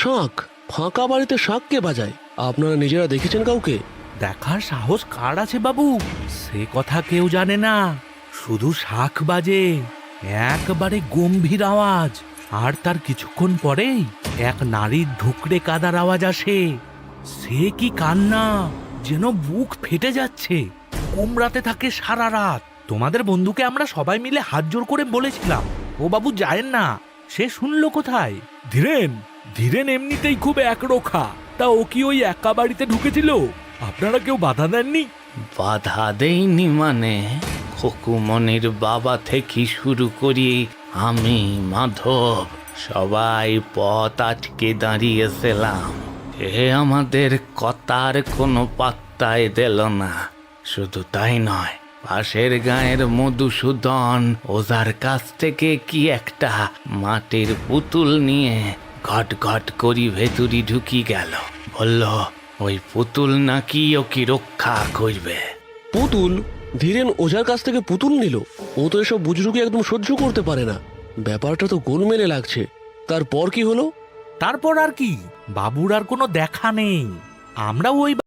শাঁখ? ফাঁকা বাড়িতে শাঁখ কে বাজায়? আপনারা নিজেরা দেখেছেন কাউকে? দেখার সাহস কার আছে বাবু? সে কথা কেউ জানে না, শুধু শাঁখ বাজে, একবারে গম্ভীর আওয়াজ। আর তার কিছুক্ষণ পরেই এক নারীর ধুকরে কাদার আওয়াজ আসে। সে কি কান্না, যেন বুক ফেটে যাচ্ছে। কুমড়াতে থাকে সারা রাত। তোমাদের বন্ধুকে আমরা সবাই মিলে হাত জোর করে বলেছিলাম ও বাবু যায়েন না, সে শুনলো কোথায়? ধীরেন ধীরেন এমনিতেই খুব একরোখা, তা ও কি ওই একা বাড়িতে ঢুকেছিল? আপনারা কেউ বাধা দেননি? বাধা দেইনি মানে? খকুমনির বাবা থেকে শুরু করি আমি, মাধব, সবাই পথ আটকে দাঁড়িয়েছিলাম। এ আমাদের কথার কোনো পাত্তাই দিল না। শুধু তাই নয়, পাশের গাঁয়ের মধুসূদন ওজার কাছ থেকে কি একটা মাটির পুতুল নিয়ে ঘট ঘট করি ভেতরি ঢুকি গেল। বলল ওই পুতুল নাকি ওকে রক্ষা করবে। পুতুল? ধীরেন ওঝার কাছ থেকে পুতুল নিল? ও তো এসব বুজরুকি একদম সহ্য করতে পারে না। ব্যাপারটা তো গোলমেলে লাগছে। তারপর কি হলো? তারপর আর কি, বাবুর আর কোনো দেখা নেই। আমরাও ওই